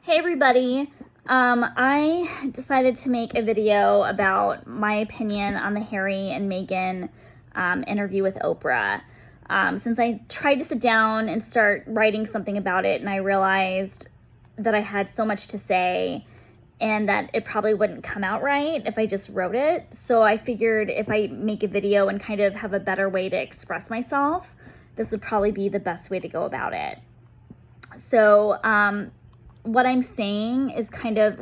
Hey everybody, I decided to make a video about my opinion on the Harry and Meghan interview with Oprah. Since I tried to sit down and start writing something about it, and I realized that I had so much to say and that it probably wouldn't come out right if I just wrote it. So I figured if I make a video and kind of have a better way to express myself, this would probably be the best way to go about it. So, what I'm saying is kind of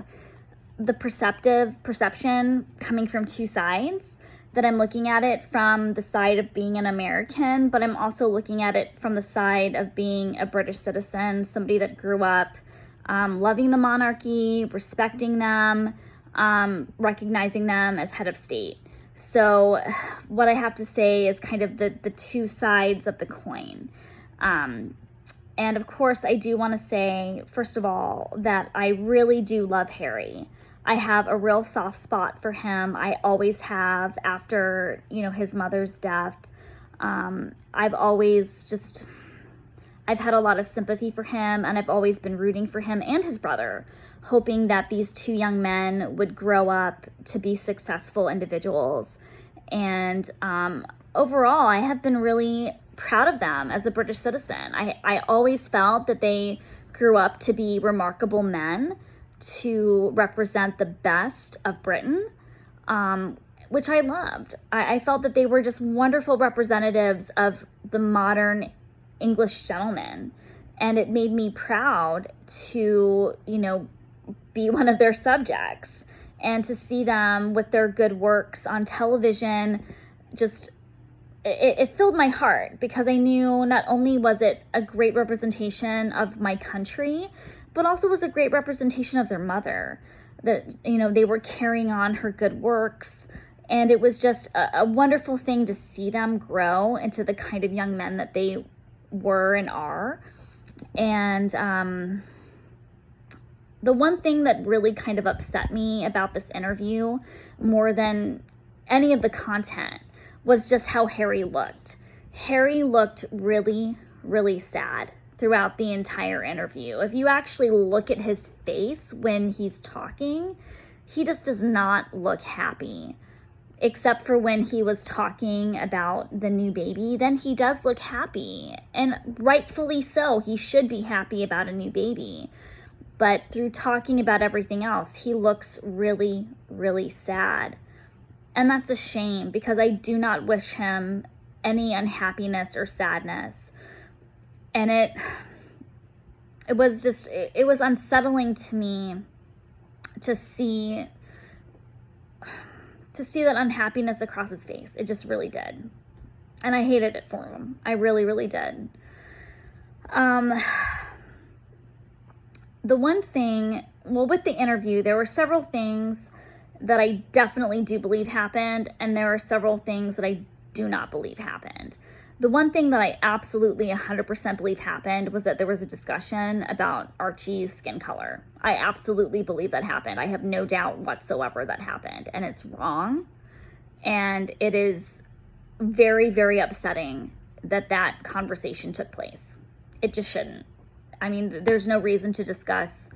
the perception coming from two sides, that I'm looking at it from the side of being an American, but I'm also looking at it from the side of being a British citizen, somebody that grew up loving the monarchy, respecting them, recognizing them as head of state. So what I have to say is kind of the two sides of the coin. And of course, I do want to say, first of all, that I really do love Harry. I have a real soft spot for him. I always have after, his mother's death. I've had a lot of sympathy for him, and I've always been rooting for him and his brother, hoping that these two young men would grow up to be successful individuals. And overall, I have been really proud of them as a British citizen. I always felt that they grew up to be remarkable men to represent the best of Britain, which I loved. I felt that they were just wonderful representatives of the modern English gentleman, and it made me proud to, be one of their subjects, and to see them with their good works on television. It filled my heart, because I knew not only was it a great representation of my country, but also was a great representation of their mother, that, they were carrying on her good works. And it was just a wonderful thing to see them grow into the kind of young men that they were and are. And the one thing that really kind of upset me about this interview, more than any of the content, was just how Harry looked. Harry looked really, really sad throughout the entire interview. If you actually look at his face when he's talking, he just does not look happy. Except for when he was talking about the new baby, then he does look happy. And rightfully so, he should be happy about a new baby. But through talking about everything else, he looks really, really sad. And that's a shame, because I do not wish him any unhappiness or sadness. And it was unsettling to me to see that unhappiness across his face. It just really did. And I hated it for him. I really, really did. The one thing, with the interview, there were several things that I definitely do believe happened, and there are several things that I do not believe happened. The one thing that I absolutely 100% believe happened was that there was a discussion about Archie's skin color. I absolutely believe that happened. I have no doubt whatsoever that happened, and it's wrong. And it is very, very upsetting that conversation took place. It just shouldn't. I mean, there's no reason to discuss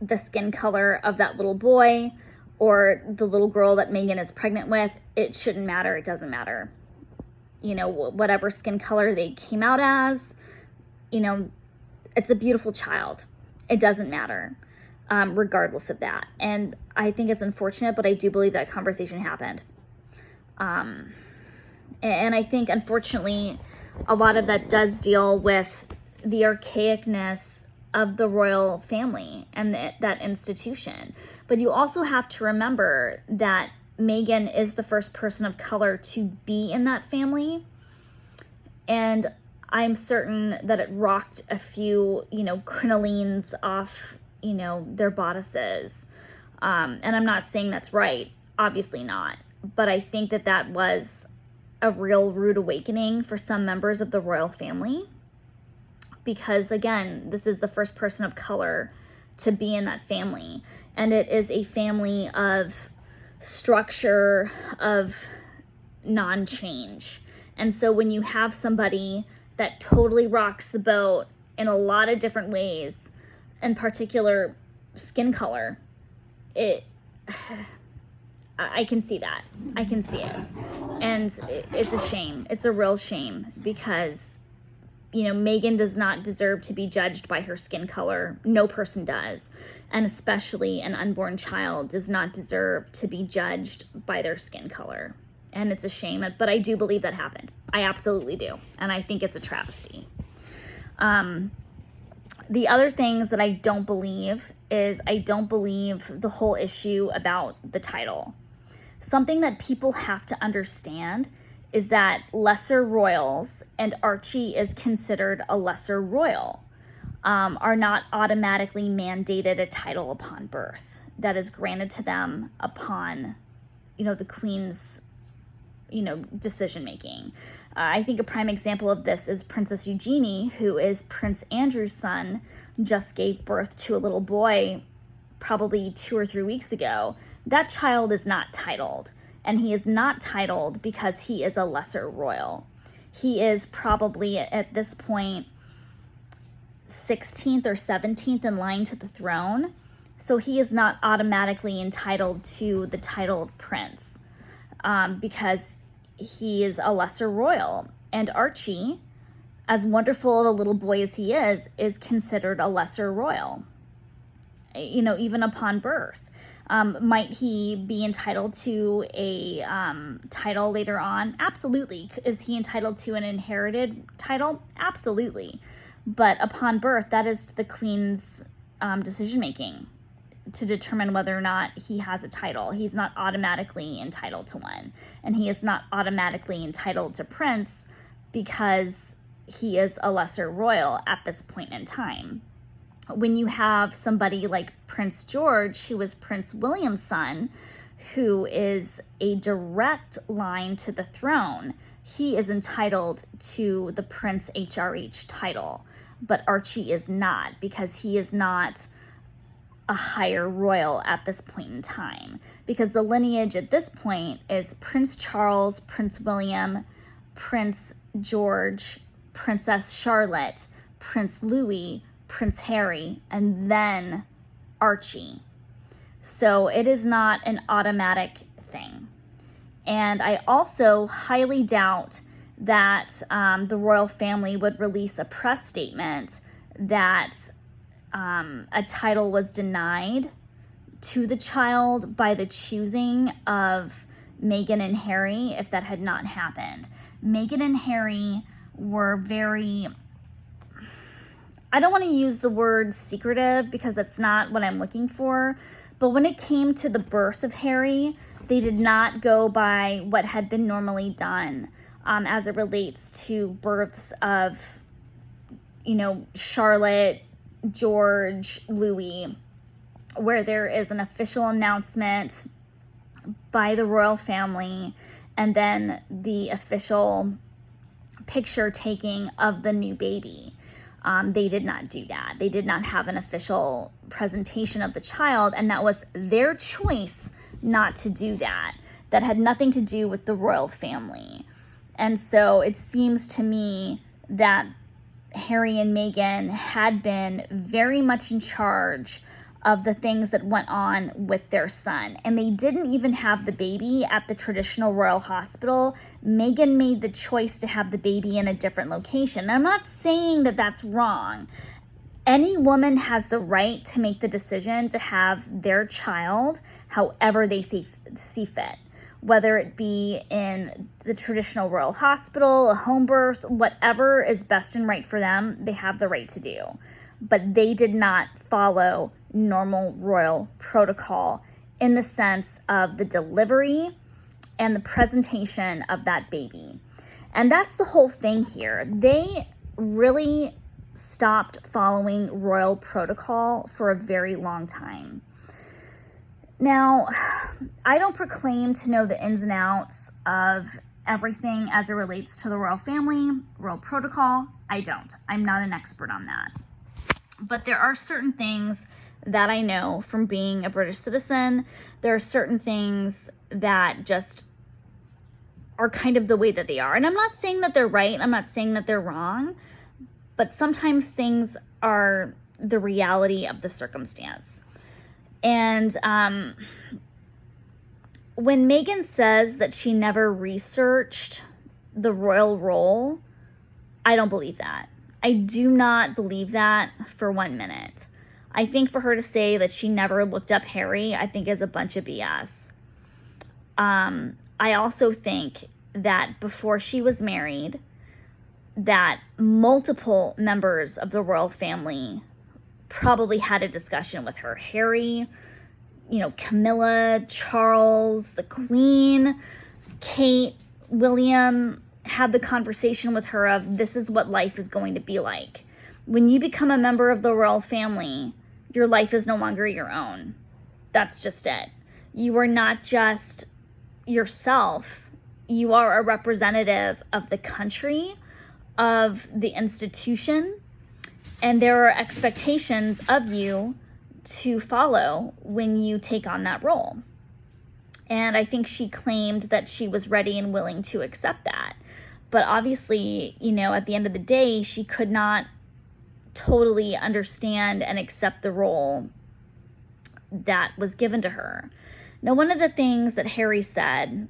the skin color of that little boy or the little girl that Meghan is pregnant with. It shouldn't matter. It doesn't matter. Whatever skin color they came out as, it's a beautiful child. It doesn't matter, regardless of that. And I think it's unfortunate, but I do believe that conversation happened. And I think, unfortunately, a lot of that does deal with the archaicness of the royal family and that institution. But you also have to remember that Meghan is the first person of color to be in that family. And I'm certain that it rocked a few, crinolines off, their bodices. And I'm not saying that's right, obviously not. But I think that was a real rude awakening for some members of the royal family. Because again, this is the first person of color to be in that family. And it is a family of structure, of non-change. And so when you have somebody that totally rocks the boat in a lot of different ways, in particular skin color, I can see that. I can see it. And it's a shame. It's a real shame because, Meghan does not deserve to be judged by her skin color. No person does. And especially an unborn child does not deserve to be judged by their skin color. And it's a shame, but I do believe that happened. I absolutely do. And I think it's a travesty. The other things that I don't believe is I don't believe the whole issue about the title. Something that people have to understand is that lesser royals, and Archie is considered a lesser royal, are not automatically mandated a title upon birth that is granted to them upon, the Queen's, decision making. I think a prime example of this is Princess Eugenie, who is Prince Andrew's son, just gave birth to a little boy probably 2 or 3 weeks ago. That child is not titled, and he is not titled because he is a lesser royal. He is probably at this point 16th or 17th in line to the throne, so he is not automatically entitled to the title of prince because he is a lesser royal. And Archie, as wonderful of a little boy as he is considered a lesser royal, even upon birth. Might he be entitled to a title later on? Absolutely. Is he entitled to an inherited title? Absolutely. But upon birth, that is the Queen's decision making to determine whether or not he has a title. He's not automatically entitled to one. And he is not automatically entitled to prince because he is a lesser royal at this point in time. When you have somebody like Prince George, who is Prince William's son, who is a direct line to the throne, he is entitled to the Prince HRH title. But Archie is not, because he is not a higher royal at this point in time. Because the lineage at this point is Prince Charles, Prince William, Prince George, Princess Charlotte, Prince Louis, Prince Harry, and then Archie. So it is not an automatic thing. And I also highly doubt that the royal family would release a press statement that a title was denied to the child by the choosing of Meghan and Harry if that had not happened. Meghan and Harry were very, I don't want to use the word secretive because that's not what I'm looking for, but when it came to the birth of Harry, they did not go by what had been normally done as it relates to births of, Charlotte, George, Louis, where there is an official announcement by the royal family and then the official picture taking of the new baby. They did not do that. They did not have an official presentation of the child, and that was their choice not to do that. That had nothing to do with the royal family. And so it seems to me that Harry and Meghan had been very much in charge of the things that went on with their son. And they didn't even have the baby at the traditional royal hospital. Meghan made the choice to have the baby in a different location. I'm not saying that that's wrong. Any woman has the right to make the decision to have their child however they see fit. Whether it be in the traditional royal hospital, a home birth, whatever is best and right for them, they have the right to do. But they did not follow normal royal protocol in the sense of the delivery and the presentation of that baby. And that's the whole thing here. They really stopped following royal protocol for a very long time. Now, I don't proclaim to know the ins and outs of everything as it relates to the royal family, royal protocol. I don't. I'm not an expert on that. But there are certain things that I know from being a British citizen. There are certain things that just are kind of the way that they are. And I'm not saying that they're right. I'm not saying that they're wrong. But sometimes things are the reality of the circumstance. And when Meghan says that she never researched the royal role, I don't believe that. I do not believe that for 1 minute. I think for her to say that she never looked up Harry, I think is a bunch of BS. I also think that before she was married, that multiple members of the royal family probably had a discussion with her. Harry, Camilla, Charles, the Queen, Kate, William had the conversation with her of, this is what life is going to be like. When you become a member of the royal family, your life is no longer your own. That's just it. You are not just yourself. You are a representative of the country, of the institution, and there are expectations of you to follow when you take on that role. And I think she claimed that she was ready and willing to accept that. But obviously, at the end of the day, she could not totally understand and accept the role that was given to her. Now, one of the things that Harry said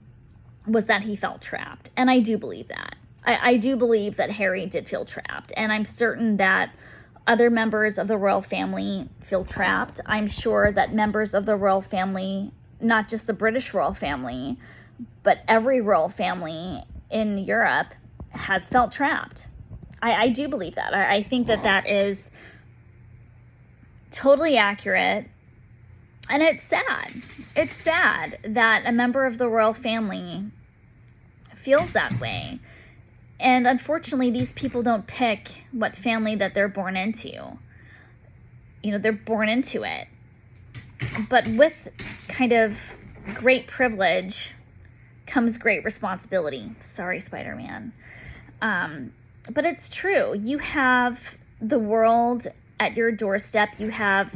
was that he felt trapped. And I do believe that. I do believe that Harry did feel trapped. And I'm certain that other members of the royal family feel trapped. I'm sure that members of the royal family, not just the British royal family, but every royal family in Europe has felt trapped. I do believe that. I think that is totally accurate. And it's sad. It's sad that a member of the royal family feels that way. And unfortunately, these people don't pick what family that they're born into. They're born into it. But with kind of great privilege comes great responsibility. Sorry, Spider-Man. But it's true. You have the world at your doorstep. You have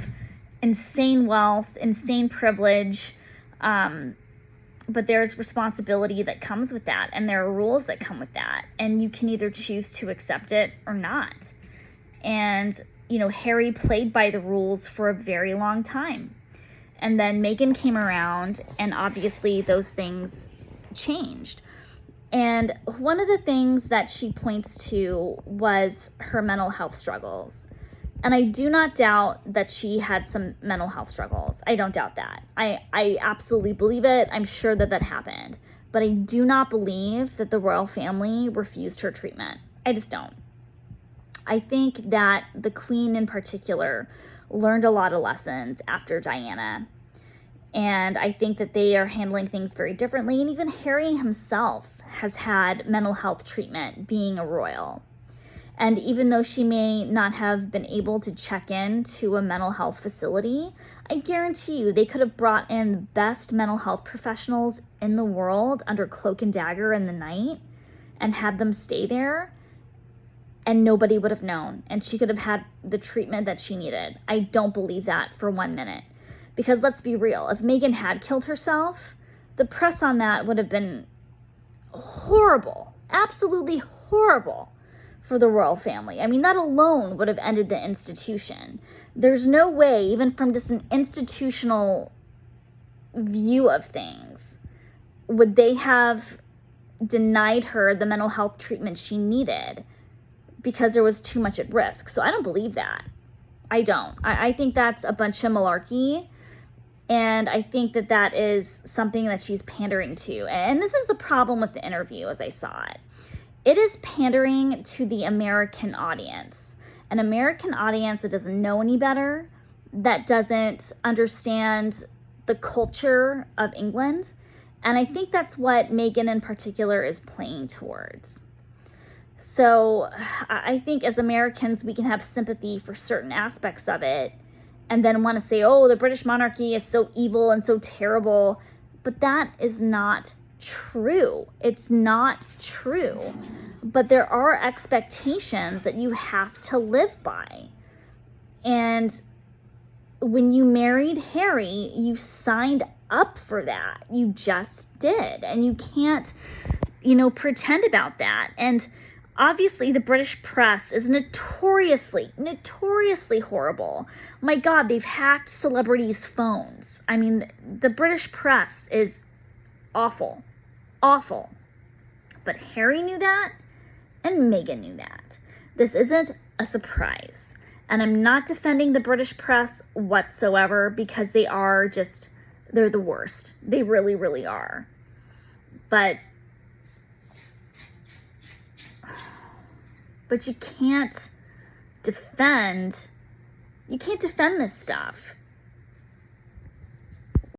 insane wealth, insane privilege. But there's responsibility that comes with that, and there are rules that come with that, and you can either choose to accept it or not. And, Harry played by the rules for a very long time. And then Meghan came around, and obviously those things changed. And one of the things that she points to was her mental health struggles. And I do not doubt that she had some mental health struggles. I don't doubt that. I absolutely believe it. I'm sure that happened. But I do not believe that the royal family refused her treatment. I just don't. I think that the Queen in particular learned a lot of lessons after Diana. And I think that they are handling things very differently. And even Harry himself has had mental health treatment being a royal. And even though she may not have been able to check in to a mental health facility, I guarantee you they could have brought in the best mental health professionals in the world under cloak and dagger in the night and had them stay there, and nobody would have known. And she could have had the treatment that she needed. I don't believe that for 1 minute. Because let's be real, if Meghan had killed herself, the press on that would have been horrible, absolutely horrible for the royal family. I mean, that alone would have ended the institution. There's no way, even from just an institutional view of things, would they have denied her the mental health treatment she needed because there was too much at risk. So I don't believe that. I don't. I think that's a bunch of malarkey. And I think that is something that she's pandering to. And this is the problem with the interview as I saw it. It is pandering to the American audience, an American audience that doesn't know any better, that doesn't understand the culture of England. And I think that's what Meghan in particular is playing towards. So I think as Americans, we can have sympathy for certain aspects of it and then want to say, oh, the British monarchy is so evil and so terrible. But that is not true. It's not true. But there are expectations that you have to live by. And when you married Harry, you signed up for that. You just did. And you can't, pretend about that. And Obviously, the British press is notoriously horrible. My God, they've hacked celebrities' phones. I mean, the British press is awful. Awful. But Harry knew that, and Meghan knew that. This isn't a surprise. And I'm not defending the British press whatsoever, because they're the worst. They really, really are. But you can't defend this stuff.